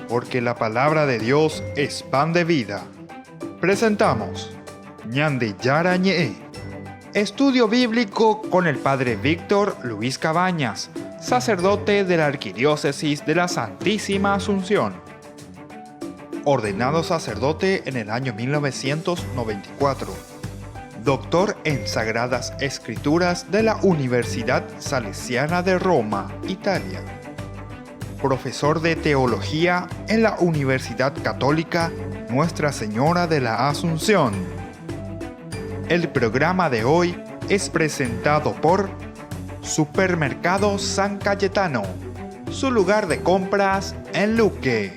Porque la palabra de Dios es pan de vida. Presentamos Ñande Yara Ñe, estudio bíblico con el Padre Víctor Luis Cabañas, sacerdote de la Arquidiócesis de la Santísima Asunción. Ordenado sacerdote en el año 1994. Doctor en Sagradas Escrituras de la Universidad Salesiana de Roma, Italia. Profesor de Teología en la Universidad Católica Nuestra Señora de la Asunción. El programa de hoy es presentado por Supermercado San Cayetano, su lugar de compras en Luque.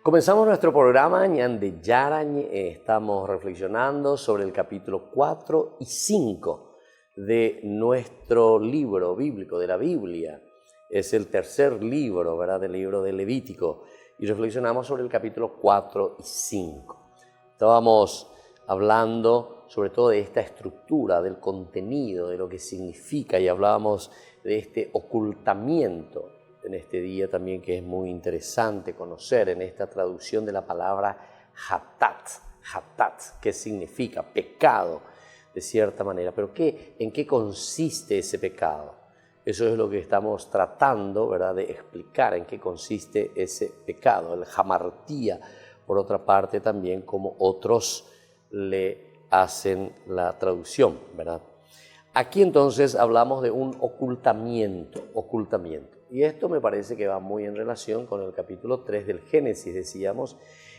Comenzamos nuestro programa Ñande Yara Ñe. Estamos reflexionando sobre el capítulo 4 y 5 de nuestro libro bíblico, de la Biblia. Es el tercer libro, ¿verdad?, del libro de Levítico. Y reflexionamos sobre el capítulo 4 y 5. Estábamos hablando sobre todo de esta estructura, del contenido, de lo que significa, y hablábamos de este ocultamiento en este día también, que es muy interesante conocer en esta traducción de la palabra hatat, que significa pecado de cierta manera. Pero ¿en qué consiste ese pecado? Eso es lo que estamos tratando, ¿verdad?, de explicar, en qué consiste ese pecado. El hamartía, por otra parte, también como otros le hacen la traducción, ¿verdad? Aquí entonces hablamos de un ocultamiento. Y esto me parece que va muy en relación con el capítulo 3 del Génesis, decíamos,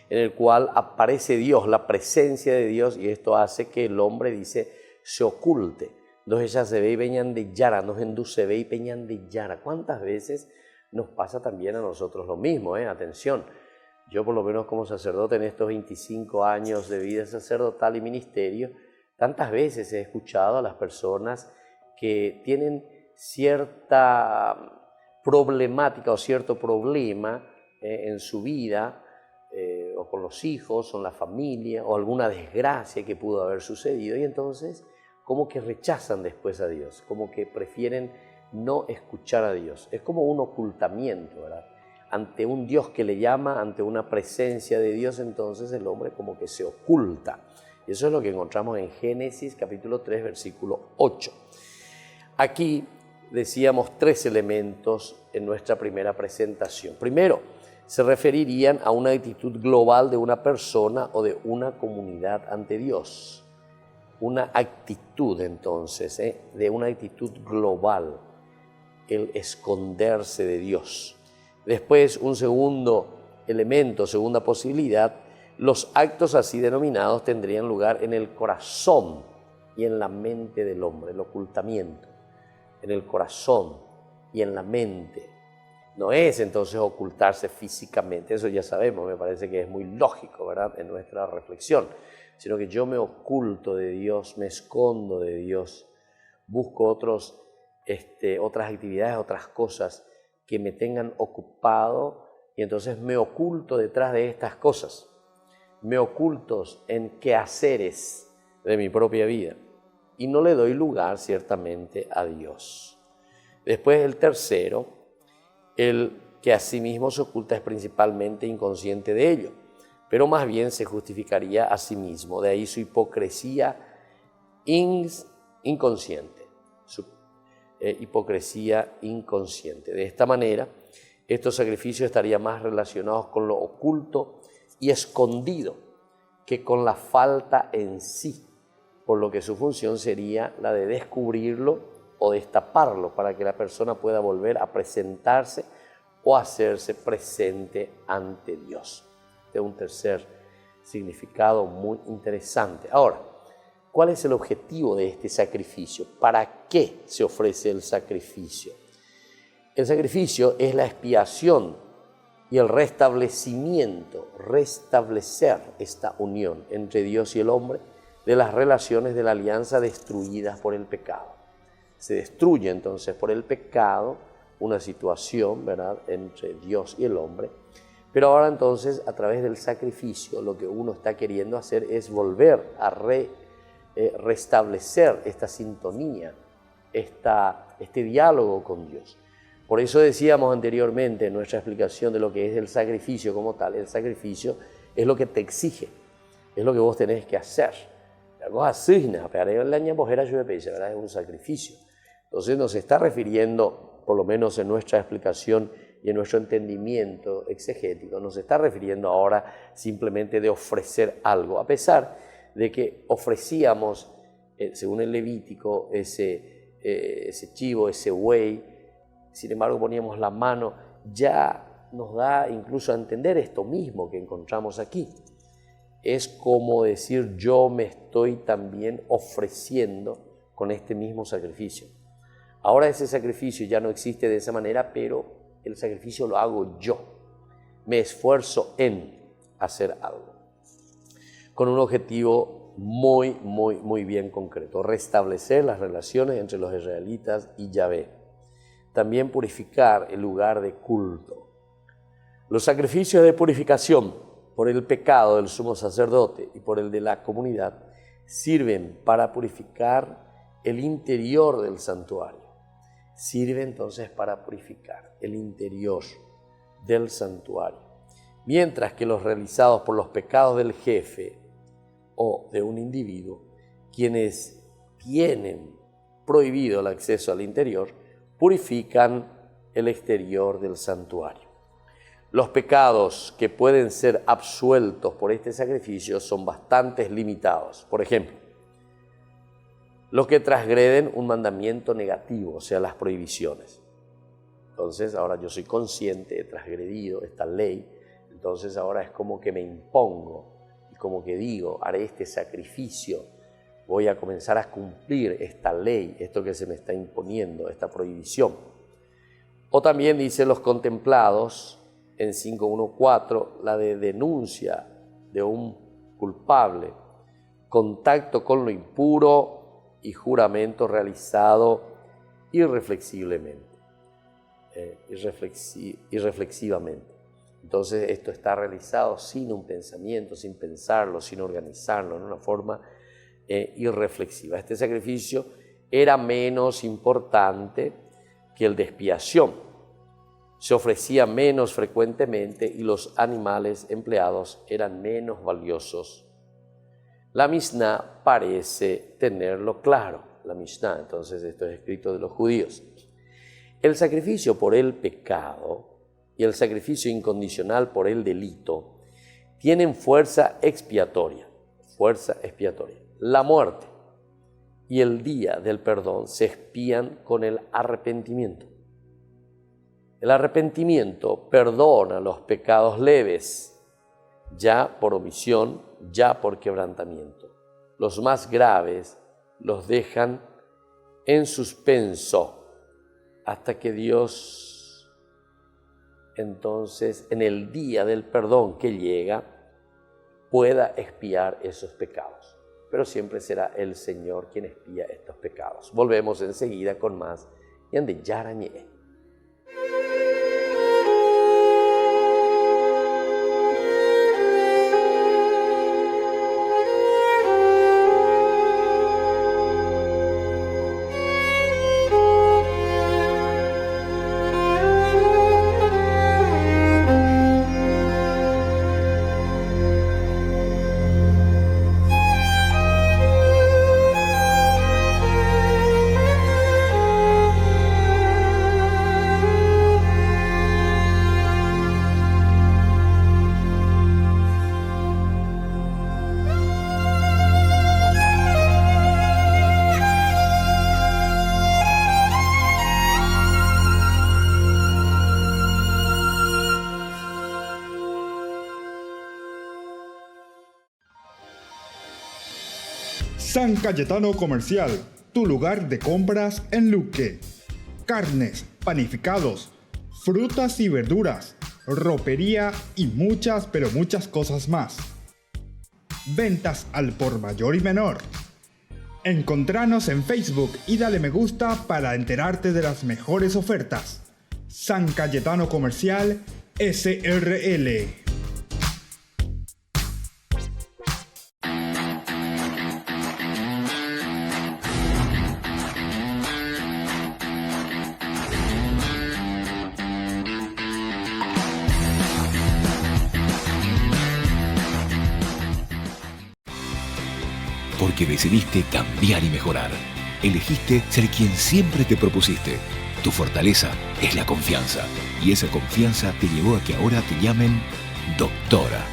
en el cual aparece Dios, la presencia de Dios, y esto hace que el hombre, dice, se oculte. Entonces ella se ve y peñan de Yara, nos induce ve y peñan de Yara. ¿Cuántas veces nos pasa también a nosotros lo mismo? Atención, yo por lo menos como sacerdote en estos 25 años de vida sacerdotal y ministerio, tantas veces he escuchado a las personas que tienen cierta problemática o cierto problema en su vida, o con los hijos, o en la familia, o alguna desgracia que pudo haber sucedido, y entonces como que rechazan después a Dios, como que prefieren no escuchar a Dios. Es como un ocultamiento, ¿verdad? Ante un Dios que le llama, ante una presencia de Dios, entonces el hombre como que se oculta. Y eso es lo que encontramos en Génesis capítulo 3, versículo 8. Aquí decíamos 3 elementos en nuestra primera presentación. Primero, se referirían a una actitud global de una persona o de una comunidad ante Dios. Una actitud, entonces, de una actitud global, el esconderse de Dios. Después, un segundo elemento, segunda posibilidad, los actos así denominados tendrían lugar en el corazón y en la mente del hombre, el ocultamiento, en el corazón y en la mente. No es entonces ocultarse físicamente, eso ya sabemos, me parece que es muy lógico, ¿verdad?, en nuestra reflexión, sino que yo me oculto de Dios, me escondo de Dios, busco otras actividades, otras cosas que me tengan ocupado, y entonces me oculto detrás de estas cosas, me oculto en quehaceres de mi propia vida y no le doy lugar ciertamente a Dios. Después el tercero, el que a sí mismo se oculta es principalmente inconsciente de ello, pero más bien se justificaría a sí mismo. De ahí su hipocresía inconsciente, hipocresía inconsciente. De esta manera, estos sacrificios estarían más relacionados con lo oculto y escondido que con la falta en sí, por lo que su función sería la de descubrirlo o destaparlo para que la persona pueda volver a presentarse o hacerse presente ante Dios. Este es un tercer significado muy interesante. Ahora, ¿cuál es el objetivo de este sacrificio? ¿Para qué se ofrece el sacrificio? El sacrificio es la expiación y el restablecimiento, restablecer esta unión entre Dios y el hombre de las relaciones de la alianza destruidas por el pecado. Se destruye entonces por el pecado una situación, ¿verdad?, entre Dios y el hombre, pero ahora entonces a través del sacrificio lo que uno está queriendo hacer es volver a restablecer esta sintonía, este diálogo con Dios. Por eso decíamos anteriormente en nuestra explicación de lo que es el sacrificio como tal. El sacrificio es lo que te exige, es lo que vos tenés que hacer. Vos asignas, pero el año mujer ¿verdad? Es un sacrificio. Entonces nos está refiriendo, por lo menos en nuestra explicación y en nuestro entendimiento exegético, nos está refiriendo ahora simplemente de ofrecer algo, a pesar de que ofrecíamos, según el Levítico, ese chivo, ese buey. Sin embargo, poníamos la mano, ya nos da incluso a entender esto mismo que encontramos aquí. Es como decir, yo me estoy también ofreciendo con este mismo sacrificio. Ahora ese sacrificio ya no existe de esa manera, pero el sacrificio lo hago yo. Me esfuerzo en hacer algo, con un objetivo muy bien concreto: restablecer las relaciones entre los israelitas y Yahvé. También purificar el lugar de culto. Los sacrificios de purificación por el pecado del sumo sacerdote y por el de la comunidad sirven para purificar el interior del santuario. Sirve entonces para purificar el interior del santuario. Mientras que los realizados por los pecados del jefe o de un individuo, quienes tienen prohibido el acceso al interior, purifican el exterior del santuario. Los pecados que pueden ser absueltos por este sacrificio son bastante limitados. Por ejemplo, los que transgreden un mandamiento negativo, o sea, las prohibiciones. Entonces, ahora yo soy consciente, he transgredido esta ley, entonces ahora es como que me impongo y como que digo, haré este sacrificio, voy a comenzar a cumplir esta ley, esto que se me está imponiendo, esta prohibición. O también dice los contemplados en 5.1.4, la de denuncia de un culpable, contacto con lo impuro y juramento realizado irreflexivamente. Entonces esto está realizado sin un pensamiento, sin pensarlo, sin organizarlo, en una forma irreflexiva. Este sacrificio era menos importante que el de expiación. Se ofrecía menos frecuentemente y los animales empleados eran menos valiosos. La Mishnah parece tenerlo claro. La Mishnah, entonces, esto es escrito de los judíos. El sacrificio por el pecado y el sacrificio incondicional por el delito tienen fuerza expiatoria. La muerte y el día del perdón se expían con el arrepentimiento. El arrepentimiento perdona los pecados leves, ya por omisión, ya por quebrantamiento. Los más graves los dejan en suspenso hasta que Dios, entonces, en el día del perdón que llega, pueda expiar esos pecados. Pero siempre será el Señor quien expía estos pecados. Volvemos enseguida con más Yande Yarañé. San Cayetano Comercial, tu lugar de compras en Luque. Carnes, panificados, frutas y verduras, ropería y muchas, pero muchas cosas más. Ventas al por mayor y menor. Encontranos en Facebook y dale me gusta para enterarte de las mejores ofertas. San Cayetano Comercial, SRL. porque decidiste cambiar y mejorar. Elegiste ser quien siempre te propusiste. Tu fortaleza es la confianza. Y esa confianza te llevó a que ahora te llamen doctora.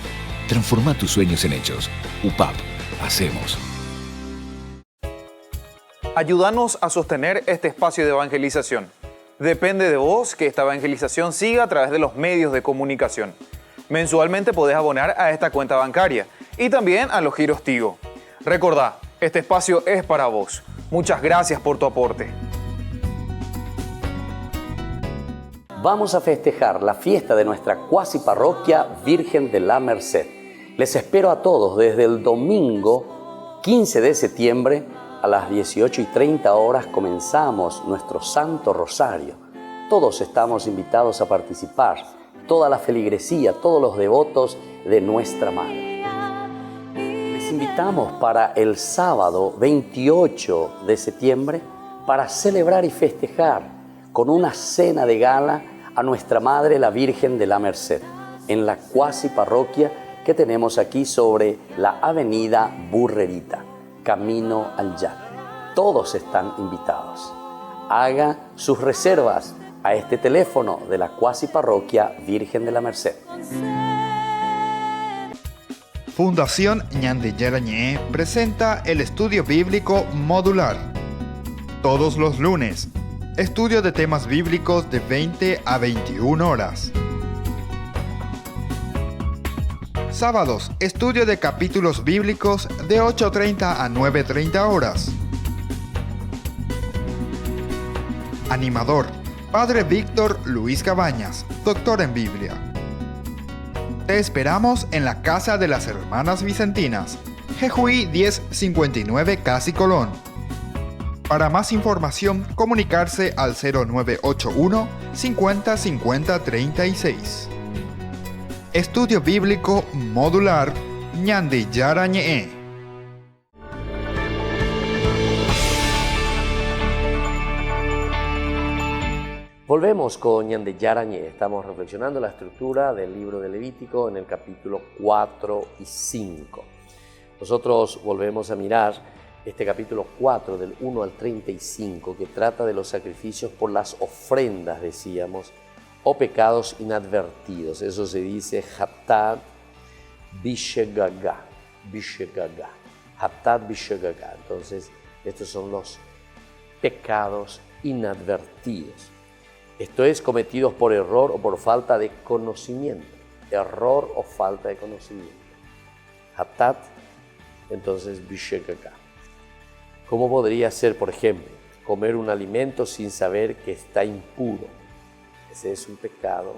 Transforma tus sueños en hechos. UPAP. Hacemos. Ayúdanos a sostener este espacio de evangelización. Depende de vos que esta evangelización siga a través de los medios de comunicación. Mensualmente podés abonar a esta cuenta bancaria y también a los giros Tigo. Recordá, este espacio es para vos. Muchas gracias por tu aporte. Vamos a festejar la fiesta de nuestra cuasi parroquia Virgen de la Merced. Les espero a todos desde el domingo 15 de septiembre a las 18:30 horas comenzamos nuestro Santo Rosario. Todos estamos invitados a participar, toda la feligresía, todos los devotos de nuestra Madre. Les invitamos para el sábado 28 de septiembre para celebrar y festejar con una cena de gala a nuestra Madre la Virgen de la Merced en la cuasi parroquia que tenemos aquí sobre la avenida Burrerita, camino al Yate. Todos están invitados. Haga sus reservas a este teléfono de la cuasi parroquia Virgen de la Merced. Fundación Ñande Yarañé presenta el estudio bíblico modular. Todos los lunes, estudio de temas bíblicos de 20 a 21 horas. Sábados, estudio de capítulos bíblicos de 8:30 a 9:30 horas. Animador, Padre Víctor Luis Cabañas, doctor en Biblia. Te esperamos en la Casa de las Hermanas Vicentinas, Jejuí 1059 Casi Colón. Para más información, comunicarse al 0981 50 50 36. Estudio Bíblico Modular Ñande Yarañé. Volvemos con Ñande Yarañé. Estamos reflexionando la estructura del libro de Levítico en el capítulo 4 y 5. Nosotros volvemos a mirar este capítulo 4 del 1 al 35 que trata de los sacrificios por las ofrendas, decíamos, o pecados inadvertidos. Eso se dice Hatat Bishegagá. Hatat Bishegagá. Entonces, estos son los pecados inadvertidos. Esto es cometidos por error o por falta de conocimiento. Error o falta de conocimiento. Hatat, entonces Bishegagá. ¿Cómo podría ser, por ejemplo, comer un alimento sin saber que está impuro? Ese es un pecado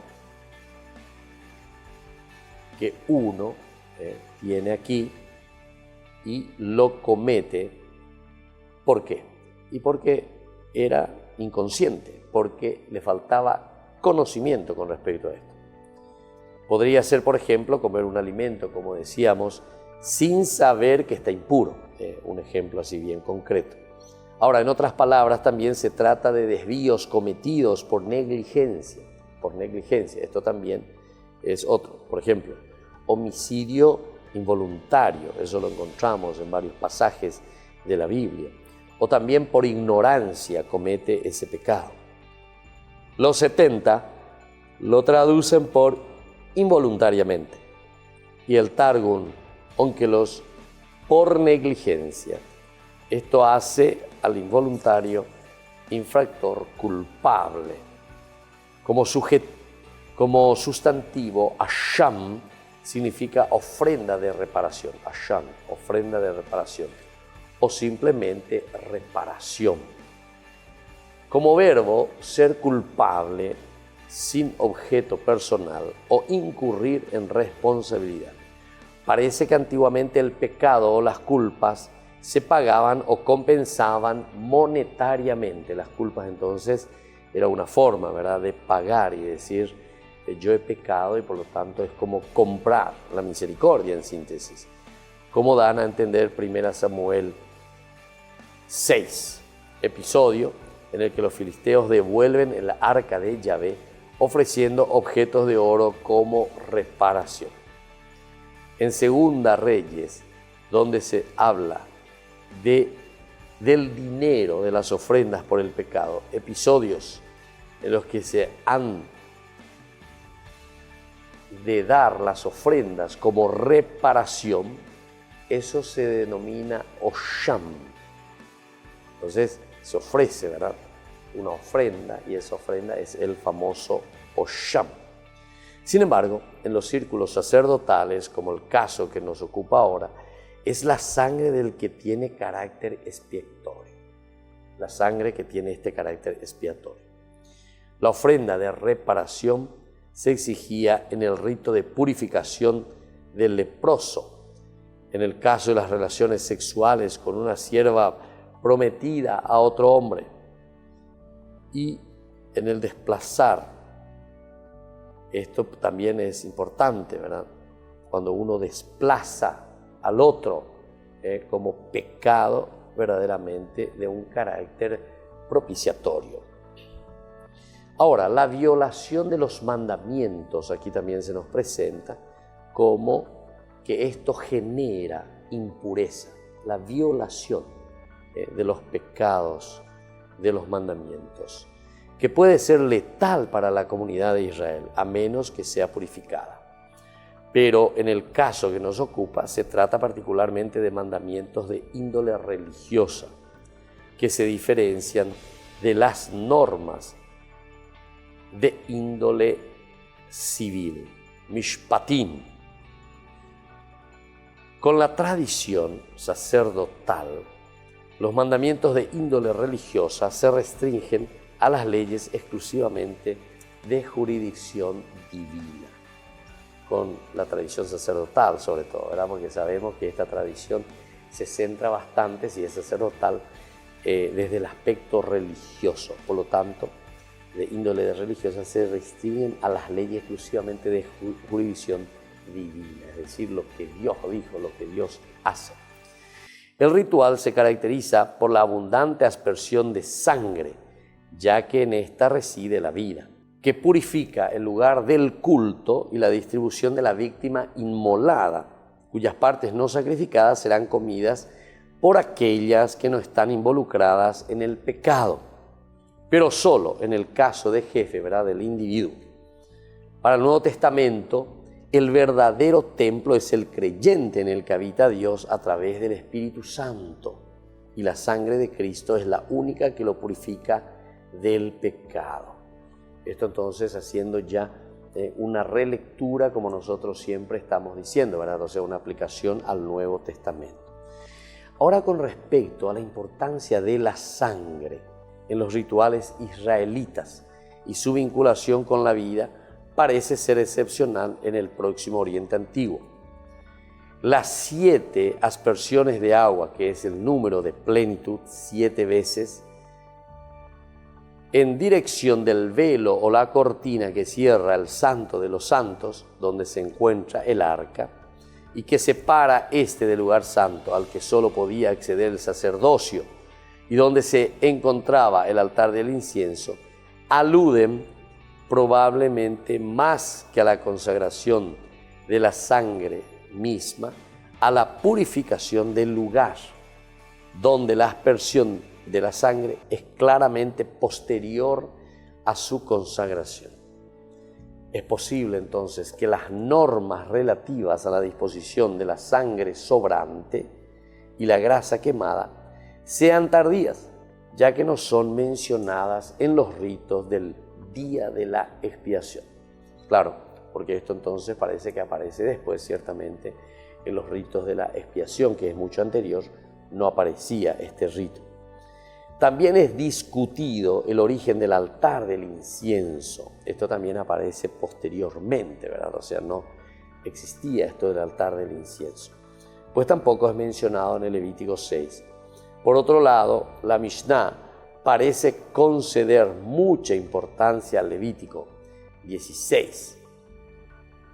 que uno tiene aquí y lo comete. ¿Por qué? Y porque era inconsciente, porque le faltaba conocimiento con respecto a esto. Podría ser, por ejemplo, comer un alimento, como decíamos, sin saber que está impuro. Un ejemplo así bien concreto. Ahora, en otras palabras, también se trata de desvíos cometidos por negligencia. Esto también es otro. Por ejemplo, homicidio involuntario. Eso lo encontramos en varios pasajes de la Biblia. O también por ignorancia comete ese pecado. Los 70 lo traducen por involuntariamente. Y el Targum, onkelos, por negligencia. Esto hace al involuntario infractor culpable. Como sustantivo, asham significa ofrenda de reparación. Asham, ofrenda de reparación. O simplemente reparación. Como verbo, ser culpable sin objeto personal o incurrir en responsabilidad. Parece que antiguamente el pecado o las culpas se pagaban o compensaban monetariamente. Las culpas entonces era una forma, ¿verdad?, de pagar y decir yo he pecado y por lo tanto es como comprar la misericordia en síntesis. Como dan a entender 1 Samuel 6, episodio en el que los filisteos devuelven el arca de Yahvé ofreciendo objetos de oro como reparación. En Segunda Reyes, donde se habla del dinero de las ofrendas por el pecado, episodios en los que se han de dar las ofrendas como reparación, eso se denomina Osham. Entonces se ofrece, ¿verdad?, una ofrenda, y esa ofrenda es el famoso Osham. Sin embargo, en los círculos sacerdotales, como el caso que nos ocupa ahora, es la sangre del que tiene carácter expiatorio. La sangre que tiene este carácter expiatorio. La ofrenda de reparación se exigía en el rito de purificación del leproso, en el caso de las relaciones sexuales con una sierva prometida a otro hombre, y en el desplazar. Esto también es importante, ¿verdad? Cuando uno desplaza al otro como pecado verdaderamente de un carácter propiciatorio. Ahora, la violación de los mandamientos aquí también se nos presenta como que esto genera impureza, la violación de los pecados de los mandamientos, que puede ser letal para la comunidad de Israel, a menos que sea purificada. Pero en el caso que nos ocupa, se trata particularmente de mandamientos de índole religiosa, que se diferencian de las normas de índole civil, mishpatim. Con la tradición sacerdotal, los mandamientos de índole religiosa se restringen a las leyes exclusivamente de jurisdicción divina. Con la tradición sacerdotal sobre todo, ¿verdad? Porque sabemos que esta tradición se centra bastante, si es sacerdotal, desde el aspecto religioso. Por lo tanto, de índole religiosa se restringen a las leyes exclusivamente de jurisdicción divina, es decir, lo que Dios dijo, lo que Dios hace. El ritual se caracteriza por la abundante aspersión de sangre, ya que en esta reside la vida, que purifica el lugar del culto y la distribución de la víctima inmolada, cuyas partes no sacrificadas serán comidas por aquellas que no están involucradas en el pecado, pero solo en el caso de jefe, ¿verdad?, del individuo. Para el Nuevo Testamento, el verdadero templo es el creyente en el que habita Dios a través del Espíritu Santo, y la sangre de Cristo es la única que lo purifica del pecado. Esto entonces haciendo ya una relectura, como nosotros siempre estamos diciendo, ¿verdad? O sea, una aplicación al Nuevo Testamento. Ahora, con respecto a la importancia de la sangre en los rituales israelitas y su vinculación con la vida, parece ser excepcional en el Próximo Oriente Antiguo. Las 7 aspersiones de agua, que es el número de plenitud, 7 veces, en dirección del velo o la cortina que cierra el Santo de los Santos, donde se encuentra el arca, y que separa este del lugar santo al que solo podía acceder el sacerdocio, y donde se encontraba el altar del incienso, aluden probablemente más que a la consagración de la sangre misma, a la purificación del lugar, donde la aspersión de la sangre es claramente posterior a su consagración. Es posible entonces que las normas relativas a la disposición de la sangre sobrante y la grasa quemada sean tardías, ya que no son mencionadas en los ritos del día de la expiación. Claro, porque esto entonces parece que aparece después, ciertamente, en los ritos de la expiación, que es mucho anterior, no aparecía este rito. También es discutido el origen del altar del incienso. Esto también aparece posteriormente, ¿verdad? O sea, no existía esto del altar del incienso. Pues tampoco es mencionado en el Levítico 6. Por otro lado, la Mishnah parece conceder mucha importancia al Levítico 16.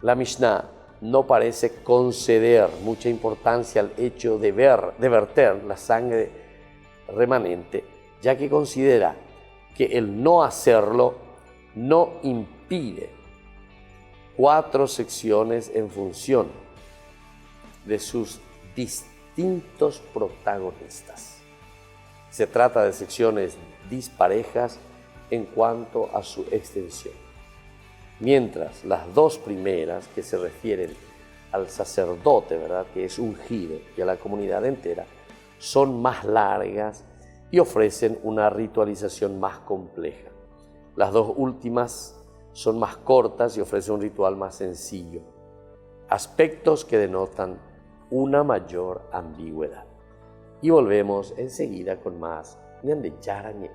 La Mishnah no parece conceder mucha importancia al hecho de verter la sangre remanente, ya que considera que el no hacerlo no impide 4 secciones en función de sus distintos protagonistas. Se trata de secciones disparejas en cuanto a su extensión. Mientras las dos primeras, que se refieren al sacerdote, ¿verdad?, que es ungido, y a la comunidad entera, son más largas y ofrecen una ritualización más compleja. Las dos últimas son más cortas y ofrecen un ritual más sencillo, aspectos que denotan una mayor ambigüedad. Y volvemos enseguida con más Ñande Yarañe.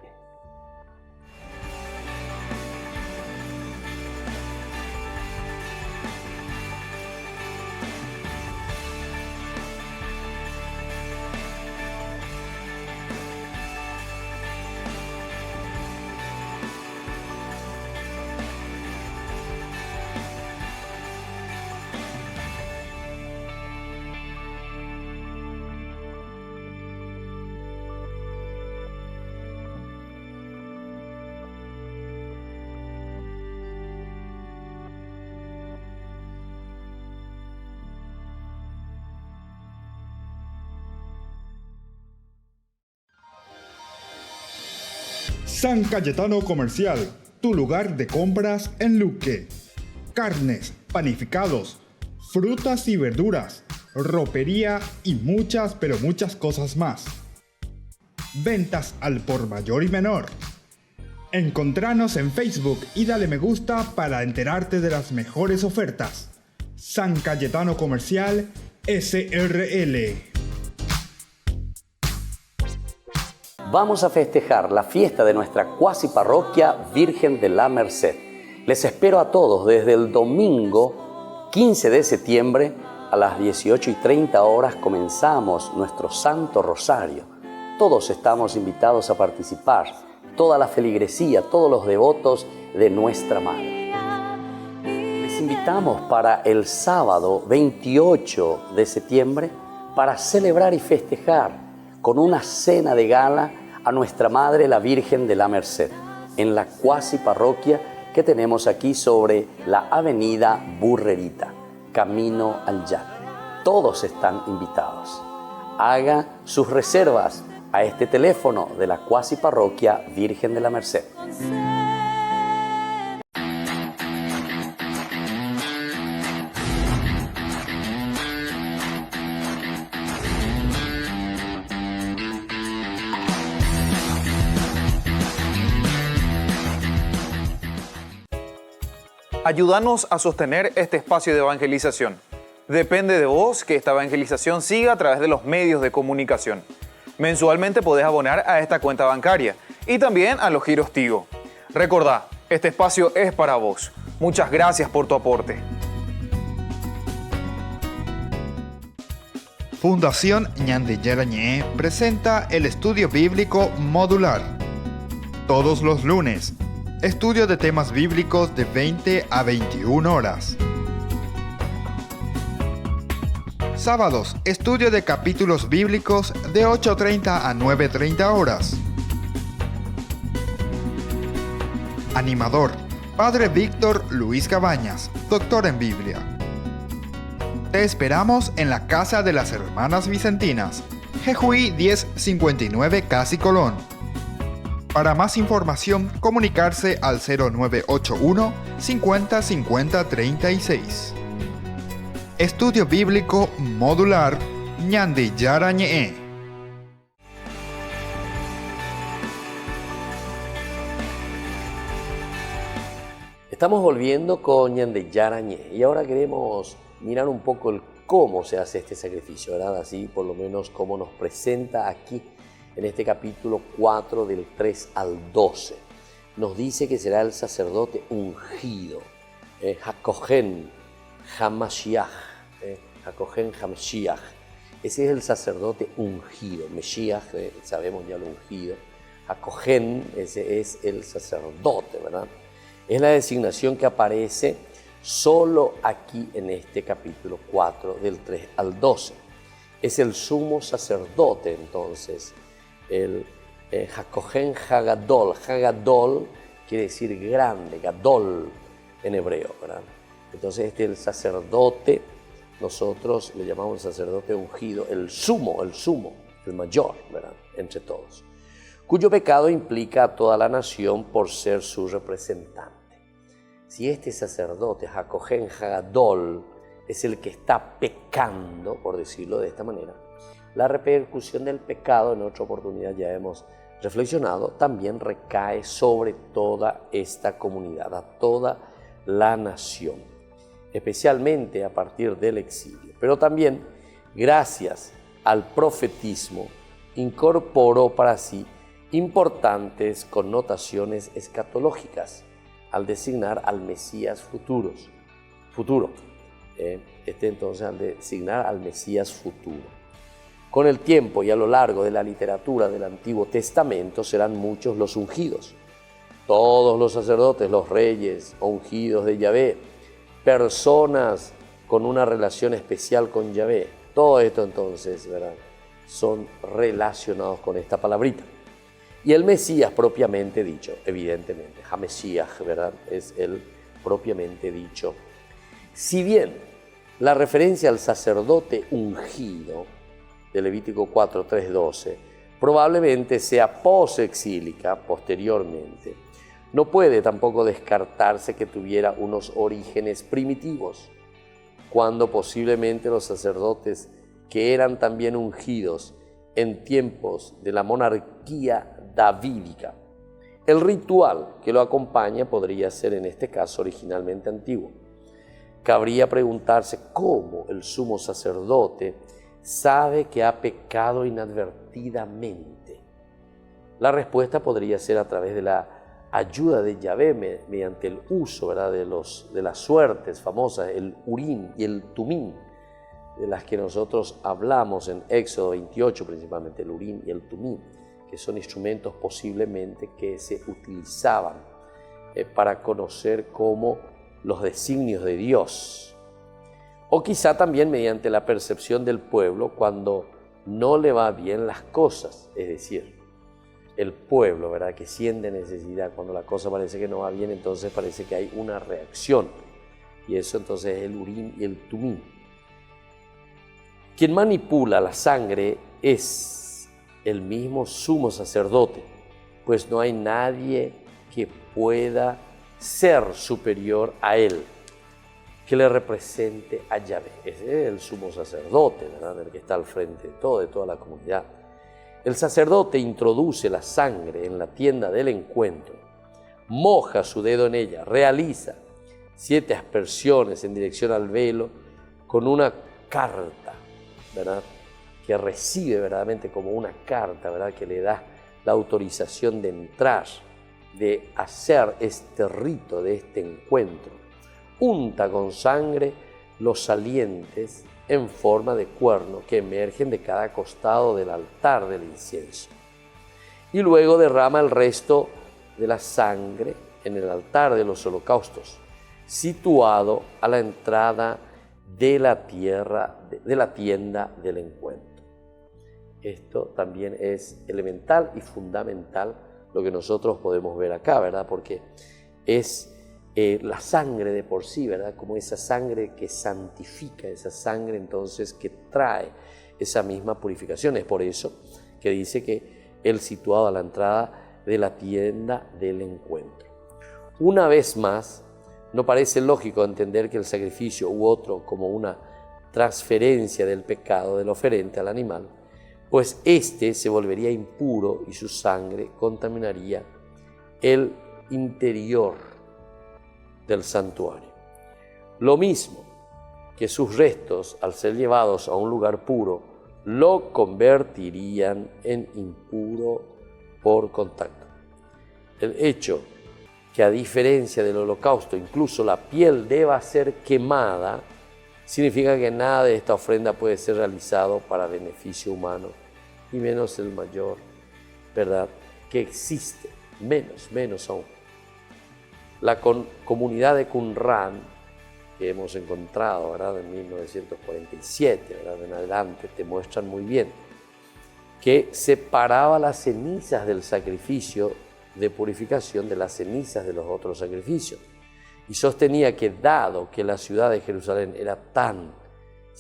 San Cayetano Comercial, tu lugar de compras en Luque. Carnes, panificados, frutas y verduras, ropería y muchas, pero muchas cosas más. Ventas al por mayor y menor. Encontranos en Facebook y dale me gusta para enterarte de las mejores ofertas. San Cayetano Comercial SRL. Vamos a festejar la fiesta de nuestra cuasi parroquia Virgen de la Merced. Les espero a todos desde el domingo 15 de septiembre a las 18:30 horas comenzamos nuestro Santo Rosario. Todos estamos invitados a participar, toda la feligresía, todos los devotos de nuestra Madre. Les invitamos para el sábado 28 de septiembre para celebrar y festejar con una cena de gala a nuestra Madre la Virgen de la Merced, en la cuasi parroquia que tenemos aquí sobre la avenida Burrerita, camino al Yate. Todos están invitados. Haga sus reservas a este teléfono de la cuasi parroquia Virgen de la Merced. Ayúdanos a sostener este espacio de evangelización. Depende de vos que esta evangelización siga a través de los medios de comunicación. Mensualmente podés abonar a esta cuenta bancaria y también a los giros Tigo. Recordá, este espacio es para vos. Muchas gracias por tu aporte. Fundación Ñande Yarañé presenta el estudio bíblico modular. Todos los lunes, estudio de temas bíblicos de 20 a 21 horas. Sábados, estudio de capítulos bíblicos de 8:30 a 9:30 horas. Animador, Padre Víctor Luis Cabañas, doctor en Biblia. Te esperamos en la Casa de las Hermanas Vicentinas, Jejuí 1059 Casi Colón. Para más información, comunicarse al 0981 50 50 36. Estudio Bíblico Modular Ñande Yarañé. Estamos volviendo con Ñande Yarañé y ahora queremos mirar un poco el cómo se hace este sacrificio, ¿verdad? Así por lo menos cómo nos presenta aquí en este capítulo 4 del 3 al 12. Nos dice que será el sacerdote ungido, Hakohen Hamashiach, Hakohen Hamashiach. Ese es el sacerdote ungido, Mesías, sabemos ya lo ungido. Hakohen, ese es el sacerdote, ¿verdad? Es la designación que aparece solo aquí en este capítulo 4 del 3 al 12. Es el sumo sacerdote entonces, el Hakohen Hagadol. Hagadol quiere decir grande, Gadol en hebreo, ¿verdad? Entonces este es el sacerdote nosotros le llamamos el sacerdote ungido, el sumo, el mayor, ¿verdad?, entre todos, cuyo pecado implica a toda la nación por ser su representante. Si este sacerdote, Hakohen Hagadol, es el que está pecando, por decirlo de esta manera, la repercusión del pecado, en otra oportunidad ya hemos reflexionado, también recae sobre toda esta comunidad, a toda la nación, especialmente a partir del exilio. Pero también, gracias al profetismo, incorporó para sí importantes connotaciones escatológicas al designar al Mesías futuro. Entonces, al designar al Mesías futuro. Con el tiempo y a lo largo de la literatura del Antiguo Testamento serán muchos los ungidos. Todos los sacerdotes, los reyes ungidos de Yahvé, personas con una relación especial con Yahvé. Todo esto entonces, ¿verdad?, son relacionados con esta palabrita. Y el Mesías propiamente dicho, evidentemente, HaMesías, ¿verdad?, es el propiamente dicho. Si bien la referencia al sacerdote ungido de Levítico 4, 3, 12 probablemente sea posexílica posteriormente, no puede tampoco descartarse que tuviera unos orígenes primitivos, cuando posiblemente los sacerdotes que eran también ungidos en tiempos de la monarquía davídica. El ritual que lo acompaña podría ser en este caso originalmente antiguo. Cabría preguntarse cómo el sumo sacerdote sabe que ha pecado inadvertidamente. La respuesta podría ser a través de la ayuda de Yahvé mediante el uso, ¿verdad?, de las suertes famosas, el Urim y el Tumim, de las que nosotros hablamos en Éxodo 28, principalmente el Urim y el Tumim, que son instrumentos posiblemente que se utilizaban para conocer cómo los designios de Dios. O quizá también mediante la percepción del pueblo cuando no le va bien las cosas, es decir, el pueblo, ¿verdad?, que siente necesidad, cuando la cosa parece que no va bien, entonces parece que hay una reacción, y eso entonces es el Urim y el Tumim. Quien manipula la sangre es el mismo sumo sacerdote, pues no hay nadie que pueda ser superior a él, que le represente a Yahvé. Ese es el sumo sacerdote, ¿verdad?, el que está al frente de toda la comunidad. El sacerdote introduce la sangre en la tienda del encuentro, moja su dedo en ella, realiza 7 aspersiones en dirección al velo con una carta, ¿verdad?, que recibe verdaderamente como una carta, ¿verdad?, que le da la autorización de entrar, de hacer este rito de este encuentro. Unta con sangre los salientes en forma de cuerno que emergen de cada costado del altar del incienso. Y luego derrama el resto de la sangre en el altar de los holocaustos, situado a la entrada de la tienda del encuentro. Esto también es elemental y fundamental lo que nosotros podemos ver acá, ¿verdad?, porque es la sangre de por sí, ¿verdad?, como esa sangre que santifica, esa sangre entonces que trae esa misma purificación. Es por eso que dice que él situado a la entrada de la tienda del encuentro. Una vez más, no parece lógico entender que el sacrificio u otro como una transferencia del pecado del oferente al animal, pues éste se volvería impuro y su sangre contaminaría el interior del santuario. Lo mismo que sus restos, al ser llevados a un lugar puro, lo convertirían en impuro por contacto. El hecho que, a diferencia del holocausto, incluso la piel deba ser quemada, significa que nada de esta ofrenda puede ser realizado para beneficio humano, y menos el mayor, ¿verdad?, que existe, menos aún. La comunidad de Qumran, que hemos encontrado, ¿verdad?, en 1947, ¿verdad?, en adelante, te muestran muy bien que separaba las cenizas del sacrificio de purificación de las cenizas de los otros sacrificios, y sostenía que, dado que la ciudad de Jerusalén era tan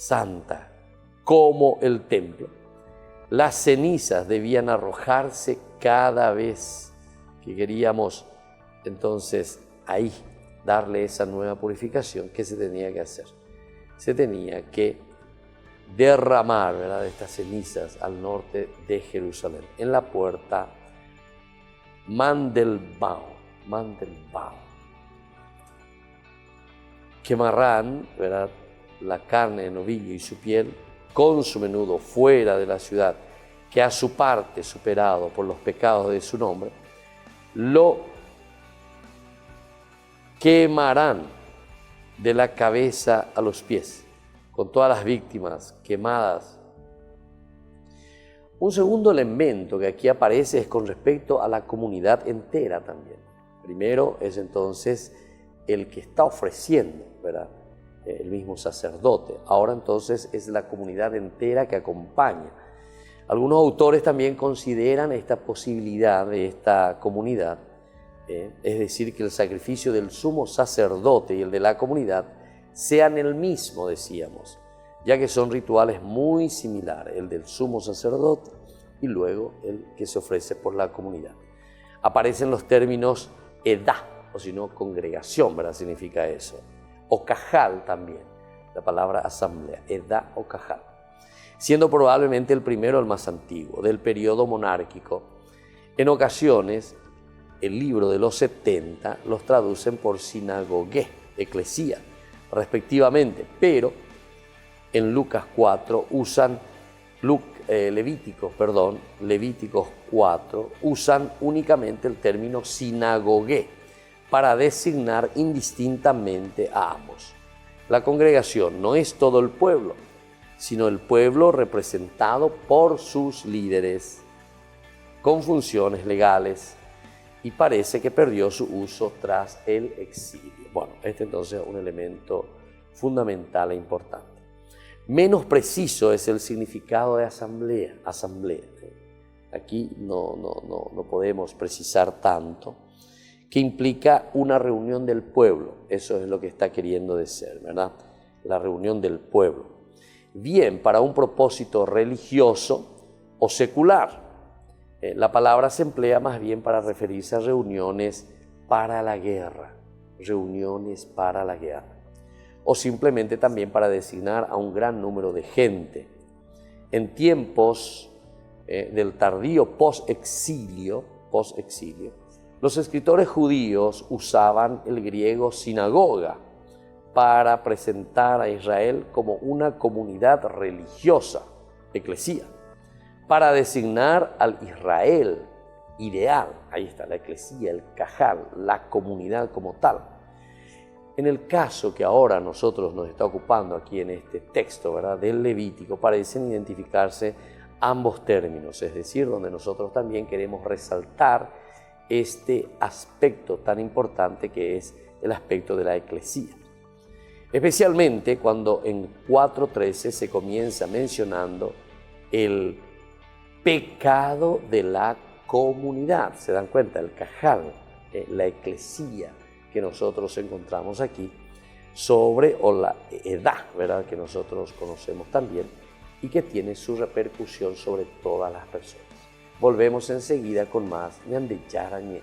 santa como el templo, las cenizas debían arrojarse cada vez que queríamos entonces ahí darle esa nueva purificación. ¿Qué se tenía que hacer? Se tenía que derramar, ¿verdad?, estas cenizas al norte de Jerusalén, en la puerta Mandelbaum. Quemarán, ¿verdad?, la carne de novillo y su piel con su menudo fuera de la ciudad, que a su parte superado por los pecados de su nombre, lo quemarán de la cabeza a los pies, con todas las víctimas quemadas. Un segundo elemento que aquí aparece es con respecto a la comunidad entera también. Primero es entonces el que está ofreciendo, ¿verdad?, el mismo sacerdote. Ahora entonces es la comunidad entera que acompaña. Algunos autores también consideran esta posibilidad de esta comunidad, es decir, que el sacrificio del sumo sacerdote y el de la comunidad sean el mismo, decíamos, ya que son rituales muy similares, el del sumo sacerdote y luego el que se ofrece por la comunidad. Aparecen los términos edá, o si no, congregación, ¿verdad?, significa eso. O cajal también, la palabra asamblea, edá o cajal, siendo probablemente el primero el más antiguo, del periodo monárquico. En ocasiones, el libro de los 70 los traducen por sinagogué, eclesía, respectivamente, pero en Lucas 4 usan, Levíticos 4 usan únicamente el término sinagogué para designar indistintamente a ambos. La congregación no es todo el pueblo, sino el pueblo representado por sus líderes, con funciones legales, y parece que perdió su uso tras el exilio. Bueno, este entonces es un elemento fundamental e importante. Menos preciso es el significado de asamblea. Aquí no podemos precisar tanto, que implica una reunión del pueblo. Eso es lo que está queriendo decir, ¿verdad? La reunión del pueblo. Bien para un propósito religioso o secular. La palabra se emplea más bien para referirse a reuniones para la guerra. O simplemente también para designar a un gran número de gente. En tiempos del tardío post-exilio, los escritores judíos usaban el griego sinagoga para presentar a Israel como una comunidad religiosa, eclesía, para designar al Israel ideal. Ahí está la eclesía, el cajal, la comunidad como tal. En el caso que ahora nosotros nos está ocupando aquí en este texto, ¿verdad?, del Levítico, parecen identificarse ambos términos, es decir, donde nosotros también queremos resaltar este aspecto tan importante que es el aspecto de la eclesía. Especialmente cuando en 4.13 se comienza mencionando el pecado de la comunidad. ¿Se dan cuenta? El cajal, la eclesía que nosotros encontramos aquí, o la edad, ¿verdad?, que nosotros conocemos también y que tiene su repercusión sobre todas las personas. Volvemos enseguida con más Ñande Yarañé.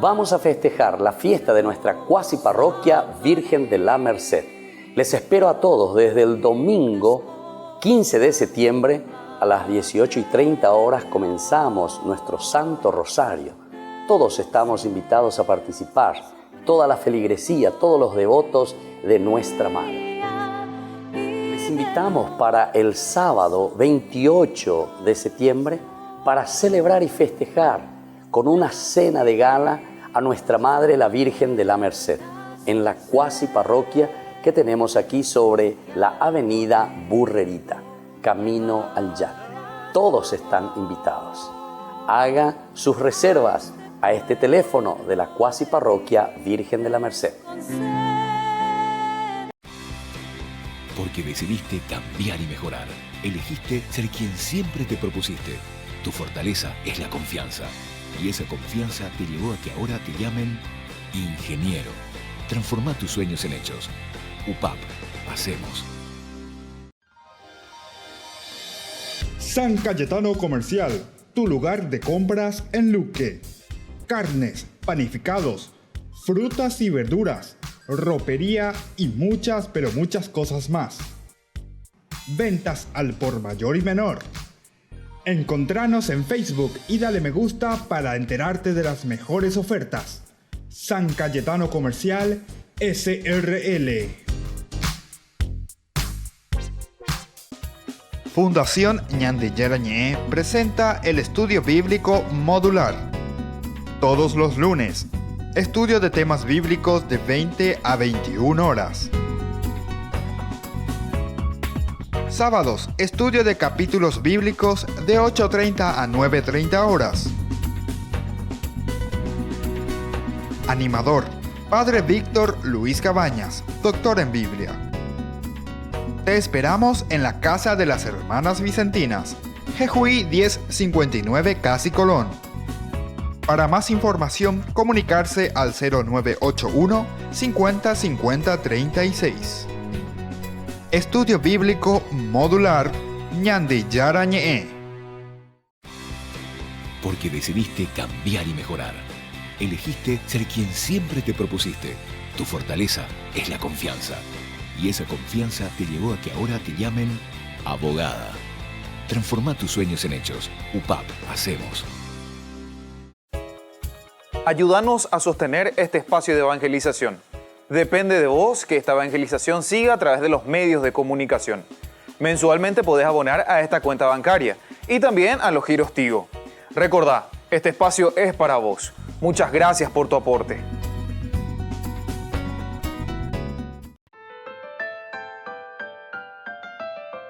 Vamos a festejar la fiesta de nuestra cuasi parroquia Virgen de la Merced. Les espero a todos desde el domingo 15 de septiembre a las 18:30 horas comenzamos nuestro Santo Rosario. Todos estamos invitados a participar toda la feligresía, todos los devotos de nuestra Madre. Les invitamos para el sábado 28 de septiembre para celebrar y festejar con una cena de gala a nuestra Madre la Virgen de la Merced en la cuasi parroquia que tenemos aquí sobre la avenida Burrerita, camino al Yate. Todos están invitados. Haga sus reservas a este teléfono de la cuasi parroquia Virgen de la Merced. Porque decidiste cambiar y mejorar. Elegiste ser quien siempre te propusiste. Tu fortaleza es la confianza. Y esa confianza te llevó a que ahora te llamen ingeniero. Transforma tus sueños en hechos. UPAP. Hacemos. San Cayetano Comercial, tu lugar de compras en Luque. Carnes, panificados, frutas y verduras, ropería y muchas, pero muchas cosas más. Ventas al por mayor y menor. Encontranos en Facebook y dale me gusta para enterarte de las mejores ofertas. San Cayetano Comercial SRL. Fundación Ñande Yarañé presenta el estudio bíblico modular. Todos los lunes, estudio de temas bíblicos de 20 a 21 horas. Sábados, estudio de capítulos bíblicos de 8:30 a 9:30 horas. Animador, Padre Víctor Luis Cabañas, doctor en Biblia. Te esperamos en la Casa de las Hermanas Vicentinas, Jejuí 1059 Casi Colón. Para más información, comunicarse al 0981 50 50 36. Estudio Bíblico Modular Ñande Yarañé. Porque decidiste cambiar y mejorar. Elegiste ser quien siempre te propusiste. Tu fortaleza es la confianza. Y esa confianza te llevó a que ahora te llamen abogada. Transforma tus sueños en hechos. UPAP. Hacemos. Ayúdanos a sostener este espacio de evangelización. Depende de vos que esta evangelización siga a través de los medios de comunicación. Mensualmente podés abonar a esta cuenta bancaria y también a los giros Tigo. Recordá, este espacio es para vos. Muchas gracias por tu aporte.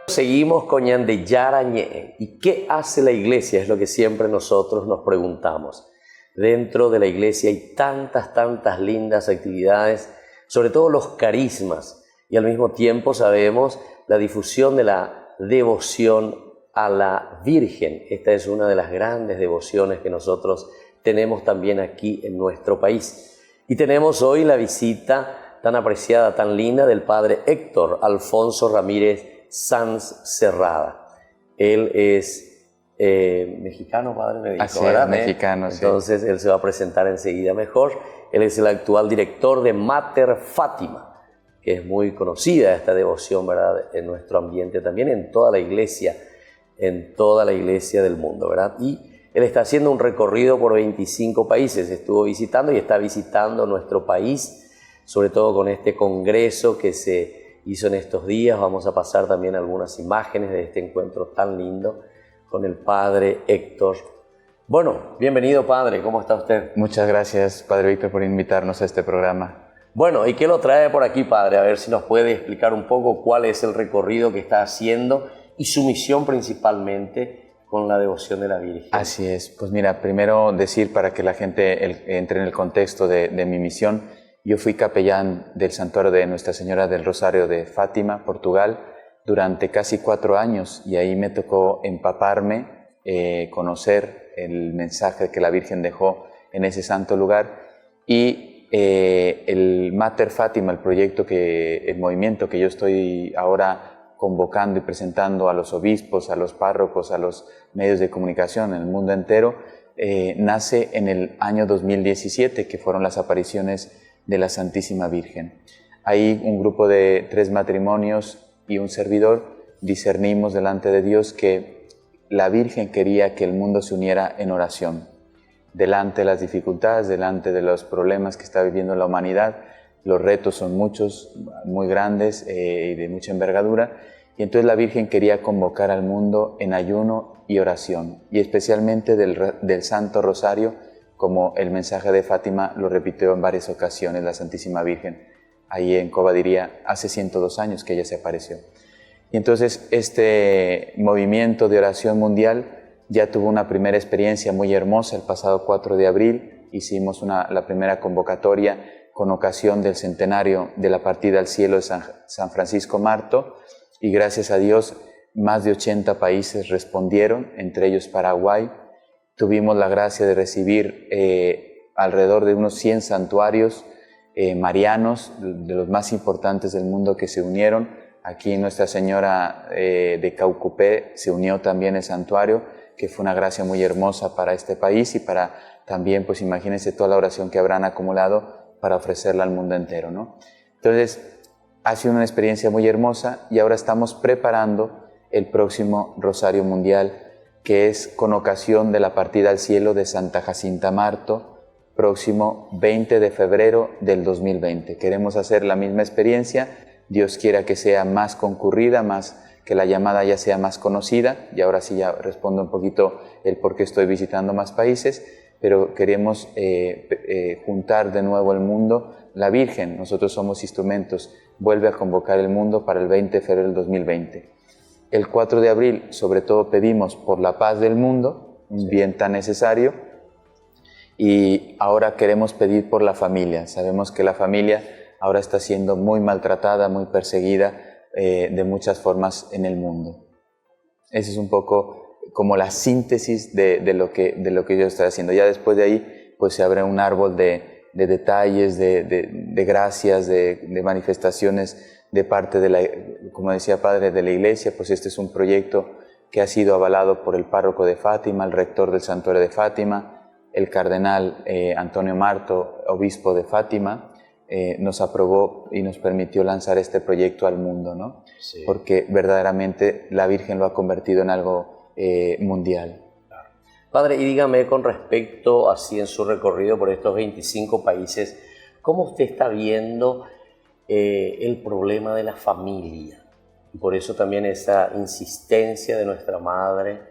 Seguimos con Ñande Yarañé. ¿Y qué hace la iglesia? Es lo que siempre nosotros nos preguntamos. Dentro de la iglesia hay tantas lindas actividades, sobre todo los carismas, y al mismo tiempo sabemos la difusión de la devoción a la Virgen. Esta es una de las grandes devociones que nosotros tenemos también aquí en nuestro país. Y tenemos hoy la visita tan apreciada, tan linda del Padre Héctor Alfonso Ramírez Sanz Cerrada. Él es mexicano, padre, me dijo, así ¿verdad? Es, mexicano, sí. Entonces él se va a presentar enseguida mejor. Él es el actual director de Mater Fátima, que es muy conocida esta devoción, ¿verdad? En nuestro ambiente también, en toda la iglesia del mundo, ¿verdad? Y él está haciendo un recorrido por 25 países, estuvo visitando y está visitando nuestro país, sobre todo con este congreso que se hizo en estos días. Vamos a pasar también algunas imágenes de este encuentro tan lindo con el Padre Héctor. Bueno, bienvenido, Padre, ¿cómo está usted? Muchas gracias, Padre Víctor, por invitarnos a este programa. Bueno, ¿y qué lo trae por aquí, Padre? A ver si nos puede explicar un poco cuál es el recorrido que está haciendo y su misión principalmente con la devoción de la Virgen. Así es. Pues mira, primero decir para que la gente entre en el contexto de mi misión. Yo fui capellán del santuario de Nuestra Señora del Rosario de Fátima, Portugal, durante casi 4 años, y ahí me tocó empaparme, conocer el mensaje que la Virgen dejó en ese santo lugar, y el Mater Fátima, el movimiento que yo estoy ahora convocando y presentando a los obispos, a los párrocos, a los medios de comunicación en el mundo entero, nace en el año 2017, que fueron las apariciones de la Santísima Virgen. Ahí un grupo de 3 matrimonios y un servidor discernimos delante de Dios que la Virgen quería que el mundo se uniera en oración. delante de las dificultades, delante de los problemas que está viviendo la humanidad. Los retos son muchos, muy grandes y de mucha envergadura. Y entonces la Virgen quería convocar al mundo en ayuno y oración, y especialmente del Santo Rosario, como el mensaje de Fátima lo repitió en varias ocasiones la Santísima Virgen. Ahí en Cobadiría, hace 102 años que ella se apareció. Y entonces este movimiento de oración mundial ya tuvo una primera experiencia muy hermosa. El pasado 4 de abril hicimos la primera convocatoria con ocasión del centenario de la partida al cielo de San Francisco Marto, y gracias a Dios más de 80 países respondieron, entre ellos Paraguay. Tuvimos la gracia de recibir alrededor de unos 100 santuarios marianos, de los más importantes del mundo, que se unieron. Aquí Nuestra Señora de Caucupé se unió también el santuario, que fue una gracia muy hermosa para este país y para también, pues imagínense toda la oración que habrán acumulado para ofrecerla al mundo entero, ¿no? Entonces, ha sido una experiencia muy hermosa, y ahora estamos preparando el próximo Rosario Mundial, que es con ocasión de la partida al cielo de Santa Jacinta Marto, próximo 20 de febrero del 2020. Queremos hacer la misma experiencia. Dios quiera que sea más concurrida, que la llamada ya sea más conocida, y ahora sí ya respondo un poquito el por qué estoy visitando más países, pero queremos juntar de nuevo el mundo. La Virgen, nosotros somos instrumentos, vuelve a convocar el mundo para el 20 de febrero del 2020. El 4 de abril, sobre todo, pedimos por la paz del mundo, un bien tan necesario, y ahora queremos pedir por la familia. Sabemos que la familia ahora está siendo muy maltratada, muy perseguida de muchas formas en el mundo. Esa es un poco como la síntesis de lo que yo estoy haciendo. Ya después de ahí, pues se abre un árbol de detalles, de gracias, de manifestaciones de parte de la, como decía Padre, de la Iglesia. Pues este es un proyecto que ha sido avalado por el párroco de Fátima, el rector del santuario de Fátima, el cardenal Antonio Marto, obispo de Fátima. Nos aprobó y nos permitió lanzar este proyecto al mundo, ¿no? Sí. Porque verdaderamente la Virgen lo ha convertido en algo mundial. Padre, y dígame con respecto, así en su recorrido por estos 25 países, ¿cómo usted está viendo el problema de la familia? Y por eso también esa insistencia de nuestra Madre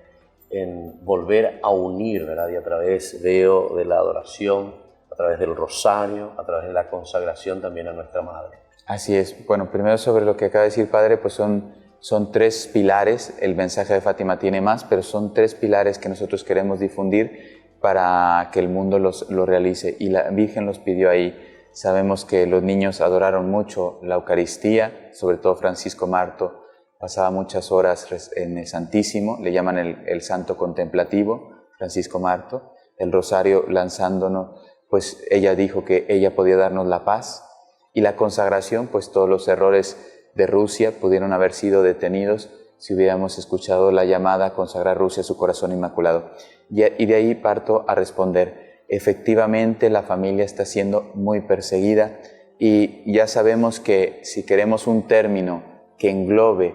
en volver a unir, ¿verdad? Y a través, veo, de la adoración, a través del rosario, a través de la consagración también a nuestra Madre. Así es. Bueno, primero sobre lo que acaba de decir Padre, pues son 3 pilares. El mensaje de Fátima tiene más, pero son 3 pilares que nosotros queremos difundir para que el mundo lo realice. Y la Virgen los pidió ahí. Sabemos que los niños adoraron mucho la Eucaristía, sobre todo Francisco Marto pasaba muchas horas en el Santísimo, le llaman el Santo Contemplativo, Francisco Marto, el rosario lanzándonos, pues ella dijo que ella podía darnos la paz, y la consagración, pues todos los errores de Rusia pudieron haber sido detenidos si hubiéramos escuchado la llamada a consagrar Rusia a su corazón inmaculado. Y de ahí parto a responder. Efectivamente, la familia está siendo muy perseguida, y ya sabemos que si queremos un término que englobe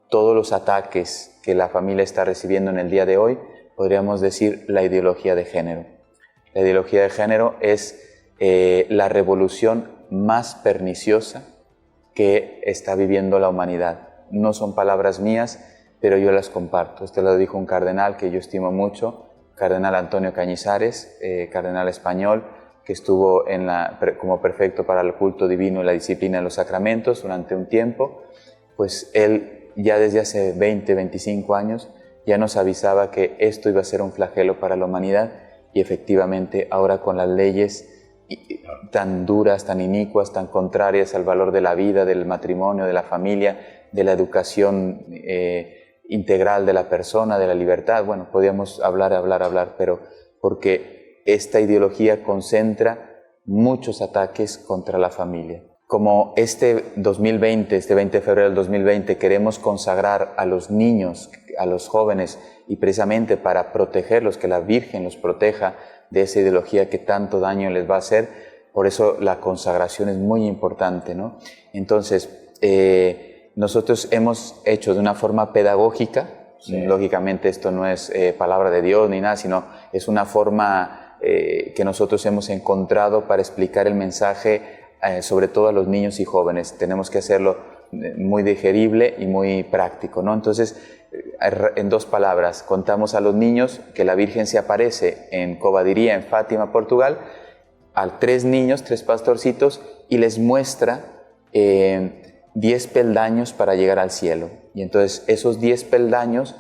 todos los ataques que la familia está recibiendo en el día de hoy, podríamos decir la ideología de género. La ideología de género es la revolución más perniciosa que está viviendo la humanidad. No son palabras mías, pero yo las comparto. Esto lo dijo un cardenal que yo estimo mucho, cardenal Antonio Cañizares, cardenal español, que estuvo como prefecto para el culto divino y la disciplina de los sacramentos durante un tiempo. Pues él ya desde hace 20, 25 años ya nos avisaba que esto iba a ser un flagelo para la humanidad, y efectivamente ahora con las leyes tan duras, tan inicuas, tan contrarias al valor de la vida, del matrimonio, de la familia, de la educación integral de la persona, de la libertad, bueno, podríamos hablar, pero porque esta ideología concentra muchos ataques contra la familia. Como este 2020, este 20 de febrero del 2020, queremos consagrar a los niños, a los jóvenes, y precisamente para protegerlos, que la Virgen los proteja de esa ideología que tanto daño les va a hacer, por eso la consagración es muy importante, ¿no? Entonces, nosotros hemos hecho de una forma pedagógica, sí. Lógicamente esto no es palabra de Dios ni nada, sino es una forma que nosotros hemos encontrado para explicar el mensaje, sobre todo a los niños y jóvenes. Tenemos que hacerlo muy digerible y muy práctico, ¿no? Entonces, en 2 palabras, contamos a los niños que la Virgen se aparece en Covadiría, en Fátima, Portugal, a 3 niños, 3 pastorcitos, y les muestra 10 peldaños para llegar al cielo. Y entonces esos 10 peldaños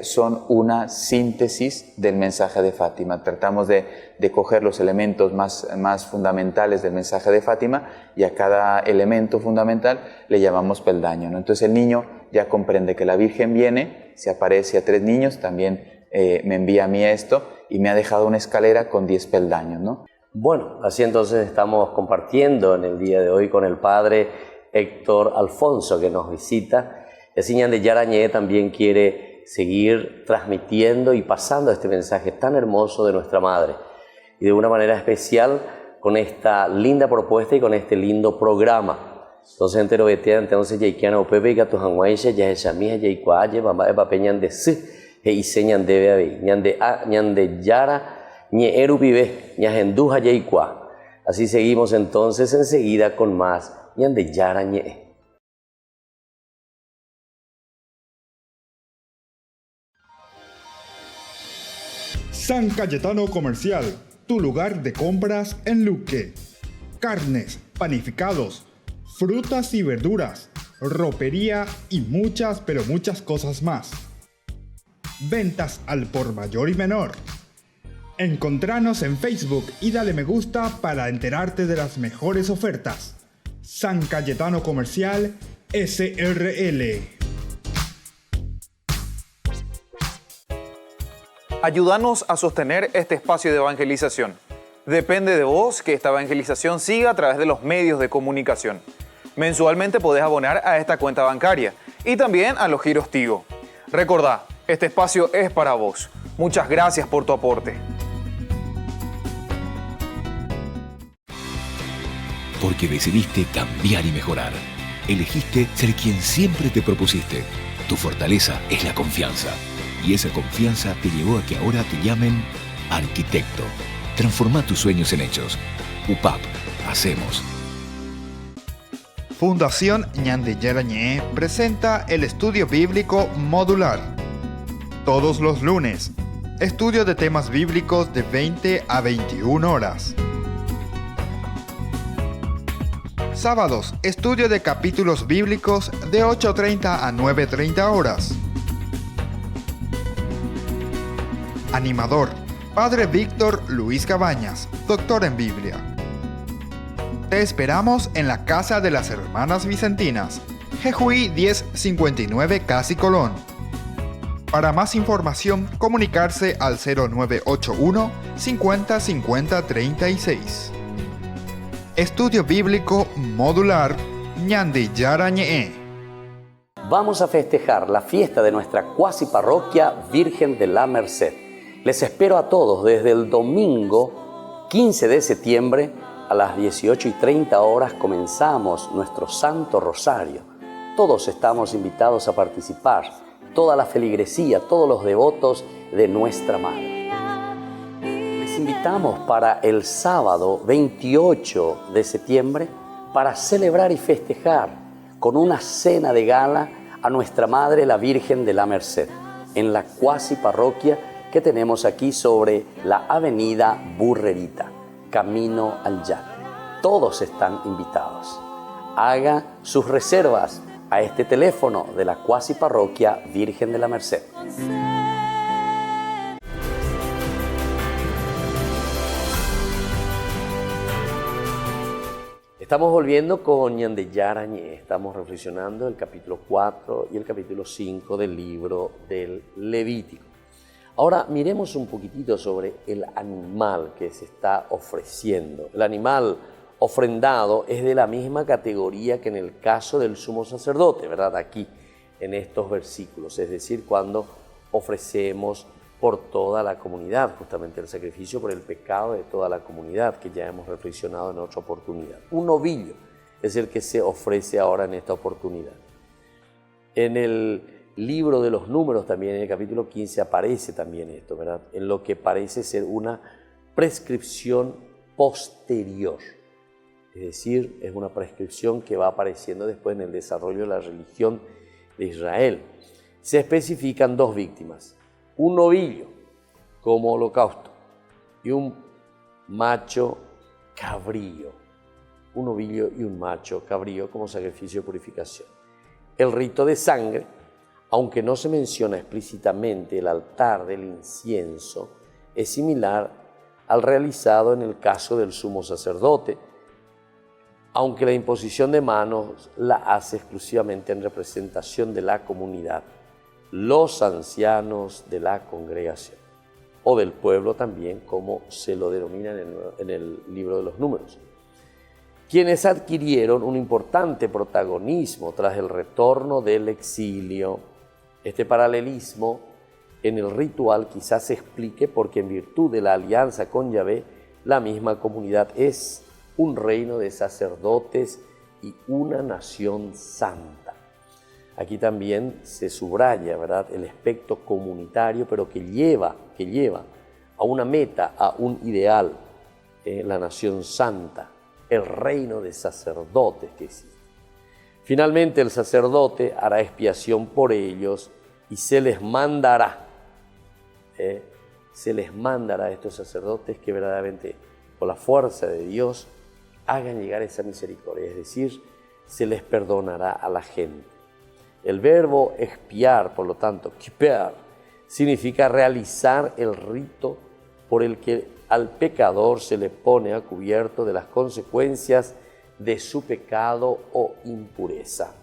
son una síntesis del mensaje de Fátima. Tratamos de coger los elementos más fundamentales del mensaje de Fátima, y a cada elemento fundamental le llamamos peldaño, ¿no? Entonces el niño ya comprende que la Virgen viene, se aparece a 3 niños, también me envía a mí esto, y me ha dejado una escalera con 10 peldaños, ¿no? Bueno, así entonces estamos compartiendo en el día de hoy con el padre Héctor Alfonso, que nos visita. El señor de Yarañé también quiere seguir transmitiendo y pasando este mensaje tan hermoso de nuestra Madre, y de una manera especial con esta linda propuesta y con este lindo programa. Entonces entero betea, entonces ya ikiana upepe y gato hanguaisha ya echamija ya ikuaye mamá de papeñan de si e iseñan de bebe ñan de yara ñe eru pibe ña henduja ya ikua. Así seguimos entonces enseguida con más ñan de yara ñe. San Cayetano Comercial, tu lugar de compras en Luque. Carnes, panificados, frutas y verduras, ropería y muchas, pero muchas cosas más. Ventas al por mayor y menor. Encontranos en Facebook y dale me gusta para enterarte de las mejores ofertas. San Cayetano Comercial SRL. Ayúdanos a sostener este espacio de evangelización. Depende de vos que esta evangelización siga a través de los medios de comunicación. Mensualmente podés abonar a esta cuenta bancaria y también a los giros Tigo. Recordá, este espacio es para vos. Muchas gracias por tu aporte. Porque decidiste cambiar y mejorar. Elegiste ser quien siempre te propusiste. Tu fortaleza es la confianza. Y esa confianza te llevó a que ahora te llamen arquitecto. Transforma tus sueños en hechos. UPAP. Hacemos. Fundación Ñande Yarañé presenta el estudio bíblico modular. Todos los lunes, estudio de temas bíblicos de 20 a 21 horas. Sábados, estudio de capítulos bíblicos de 8:30 a 9:30 horas. Animador, Padre Víctor Luis Cabañas, doctor en Biblia. Te esperamos en la Casa de las Hermanas Vicentinas, Jejuí 1059 Casi Colón. Para más información, comunicarse al 0981 50 50 36. Estudio Bíblico Modular Ñande Yarañé. Vamos a festejar la fiesta de nuestra cuasi parroquia Virgen de la Merced. Les espero a todos desde el domingo 15 de septiembre a las 18:30 horas comenzamos nuestro Santo Rosario. Todos estamos invitados a participar, toda la feligresía, todos los devotos de nuestra Madre. Les invitamos para el sábado 28 de septiembre para celebrar y festejar con una cena de gala a nuestra Madre la Virgen de la Merced en la cuasi parroquia que tenemos aquí sobre la avenida Burrerita, camino al Yate. Todos están invitados. Haga sus reservas a este teléfono de la cuasi parroquia Virgen de la Merced. Estamos volviendo con Ñande Yarañé. Estamos reflexionando el capítulo 4 y el capítulo 5 del libro del Levítico. Ahora miremos un poquitito sobre el animal que se está ofreciendo. El animal ofrendado es de la misma categoría que en el caso del sumo sacerdote, ¿verdad? Aquí, en estos versículos, es decir, cuando ofrecemos por toda la comunidad, justamente el sacrificio por el pecado de toda la comunidad, que ya hemos reflexionado en otra oportunidad. Un novillo es el que se ofrece ahora en esta oportunidad. En el libro de los Números también, en el capítulo 15, aparece también esto, ¿verdad? En lo que parece ser una prescripción posterior. Es decir, es una prescripción que va apareciendo después en el desarrollo de la religión de Israel. Se especifican 2 víctimas, un novillo como holocausto y un macho cabrío, un novillo y un macho cabrío como sacrificio de purificación. El rito de sangre, aunque no se menciona explícitamente el altar del incienso, es similar al realizado en el caso del sumo sacerdote, aunque la imposición de manos la hace exclusivamente en representación de la comunidad, los ancianos de la congregación, o del pueblo también, como se lo denomina en el libro de los Números, quienes adquirieron un importante protagonismo tras el retorno del exilio. Este paralelismo en el ritual quizás se explique porque en virtud de la alianza con Yahvé, la misma comunidad es un reino de sacerdotes y una nación santa. Aquí también se subraya, ¿verdad?, el aspecto comunitario, pero que lleva a una meta, a un ideal, la nación santa, el reino de sacerdotes que existe. Finalmente el sacerdote hará expiación por ellos y se les mandará a estos sacerdotes que verdaderamente por la fuerza de Dios hagan llegar esa misericordia, es decir, se les perdonará a la gente. El verbo expiar, por lo tanto, kiper, significa realizar el rito por el que al pecador se le pone a cubierto de las consecuencias de su pecado o impureza.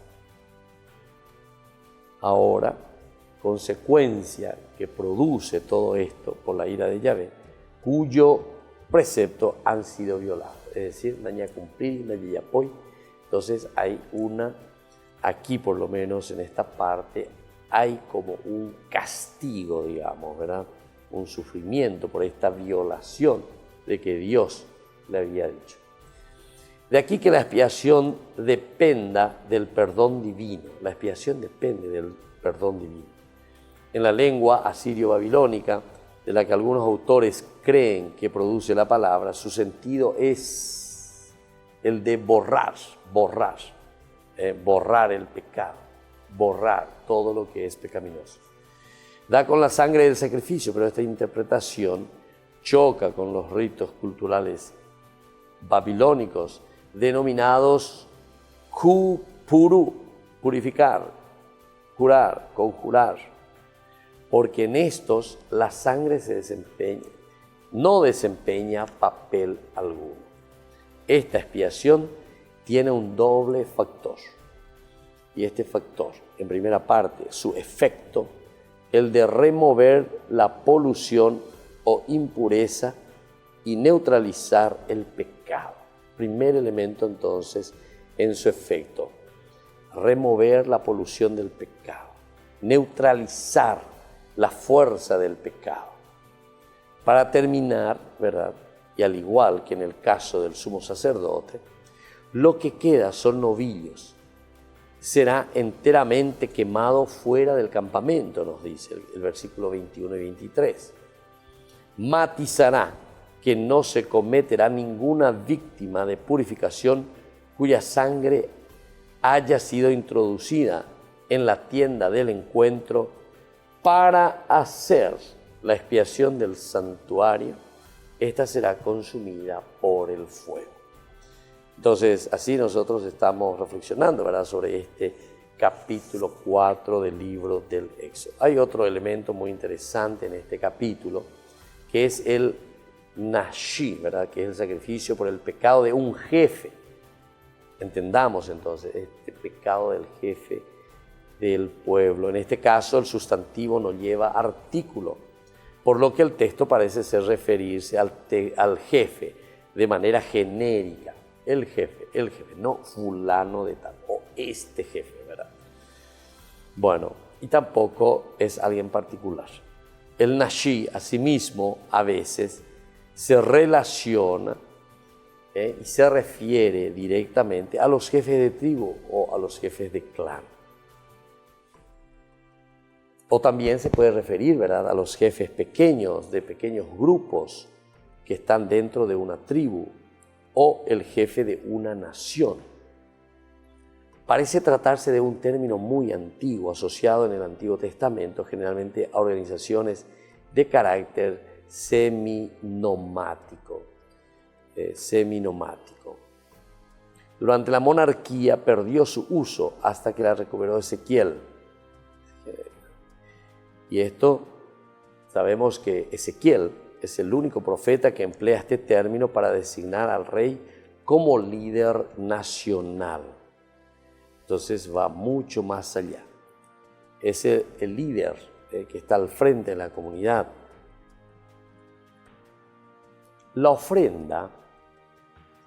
Ahora, consecuencia que produce todo esto por la ira de Yahvé, cuyo precepto han sido violados, es decir, naña cumplir, naña apoy. Entonces hay aquí por lo menos en esta parte, hay como un castigo, digamos, ¿verdad?, un sufrimiento por esta violación de que Dios le había dicho. De aquí que la expiación dependa del perdón divino. La expiación depende del perdón divino. En la lengua asirio-babilónica, de la que algunos autores creen que produce la palabra, su sentido es el de borrar el pecado, borrar todo lo que es pecaminoso. Da con la sangre del sacrificio, pero esta interpretación choca con los ritos culturales babilónicos denominados kupuru, purificar, curar, conjurar, porque en estos la sangre no desempeña papel alguno. Esta expiación tiene un doble factor, y este factor, en primera parte, su efecto, el de remover la polución o impureza y neutralizar el pecado. Primer elemento entonces en su efecto, remover la polución del pecado, neutralizar la fuerza del pecado. Para terminar, ¿verdad?, y al igual que en el caso del sumo sacerdote, lo que queda son novillos. Será enteramente quemado fuera del campamento, nos dice el versículo 21 y 23. Matizará que no se cometerá ninguna víctima de purificación cuya sangre haya sido introducida en la tienda del encuentro para hacer la expiación del santuario. Esta será consumida por el fuego. Entonces, así nosotros estamos reflexionando, ¿verdad?, sobre este capítulo 4 del libro del Éxodo. Hay otro elemento muy interesante en este capítulo, que es el Nashi, ¿verdad?, que es el sacrificio por el pecado de un jefe. Entendamos entonces este pecado del jefe del pueblo. En este caso, el sustantivo no lleva artículo, por lo que el texto parece ser referirse al jefe de manera genérica. El jefe, no fulano de tal, o este jefe, ¿verdad? Bueno, y tampoco es alguien particular. El Nashi, asimismo, a veces se relaciona y se refiere directamente a los jefes de tribu o a los jefes de clan. O también se puede referir, ¿verdad?, a los jefes pequeños, de pequeños grupos, que están dentro de una tribu o el jefe de una nación. Parece tratarse de un término muy antiguo, asociado en el Antiguo Testamento generalmente a organizaciones de carácter seminomático. Durante la monarquía perdió su uso hasta que la recuperó Ezequiel. Y esto, sabemos que Ezequiel es el único profeta que emplea este término para designar al rey como líder nacional. Entonces va mucho más allá. Es el líder que está al frente de la comunidad. La ofrenda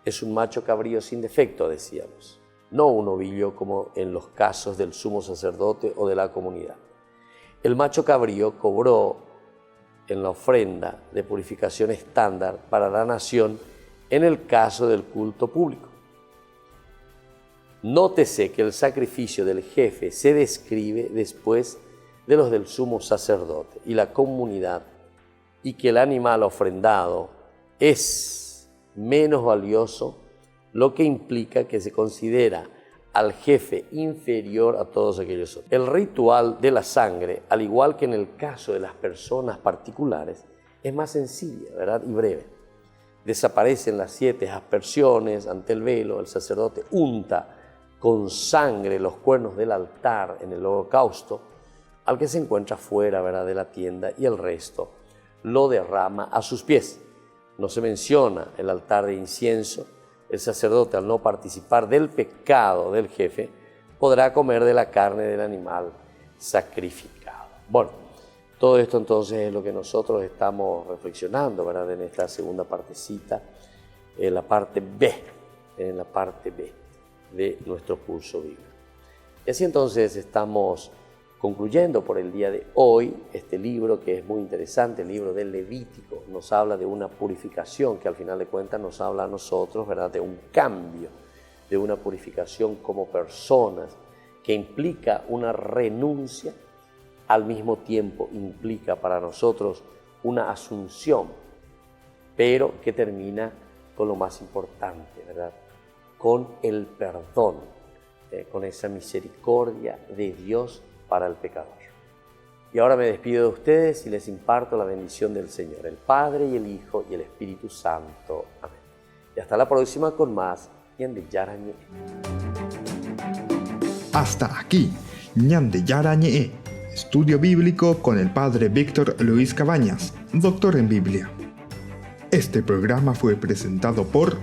es un macho cabrío sin defecto, decíamos, no un ovillo como en los casos del sumo sacerdote o de la comunidad. El macho cabrío cobró en la ofrenda de purificación estándar para la nación en el caso del culto público. Nótese que el sacrificio del jefe se describe después de los del sumo sacerdote y la comunidad, y que el animal ofrendado es menos valioso, lo que implica que se considera al jefe inferior a todos aquellos otros. El ritual de la sangre, al igual que en el caso de las personas particulares, es más sencilla, ¿verdad? Y breve. Desaparecen las 7 aspersiones ante el velo, el sacerdote unta con sangre los cuernos del altar en el holocausto, al que se encuentra fuera, ¿verdad?, de la tienda, y el resto lo derrama a sus pies. No se menciona el altar de incienso. El sacerdote, al no participar del pecado del jefe, podrá comer de la carne del animal sacrificado. Bueno, todo esto entonces es lo que nosotros estamos reflexionando, ¿verdad?, en esta segunda partecita, en la parte B de nuestro curso bíblico. Y así entonces estamos concluyendo por el día de hoy este libro, que es muy interesante, el libro del Levítico. Nos habla de una purificación que al final de cuentas nos habla a nosotros, ¿verdad?, de un cambio, de una purificación como personas, que implica una renuncia, al mismo tiempo implica para nosotros una asunción, pero que termina con lo más importante, ¿verdad?, con el perdón, con esa misericordia de Dios para el pecador. Y ahora me despido de ustedes y les imparto la bendición del Señor, el Padre y el Hijo y el Espíritu Santo. Amén. Y hasta la próxima con más Ñande Yarañe. Hasta aquí, Ñande Yarañe, estudio bíblico con el Padre Víctor Luis Cabañas, doctor en Biblia. Este programa fue presentado por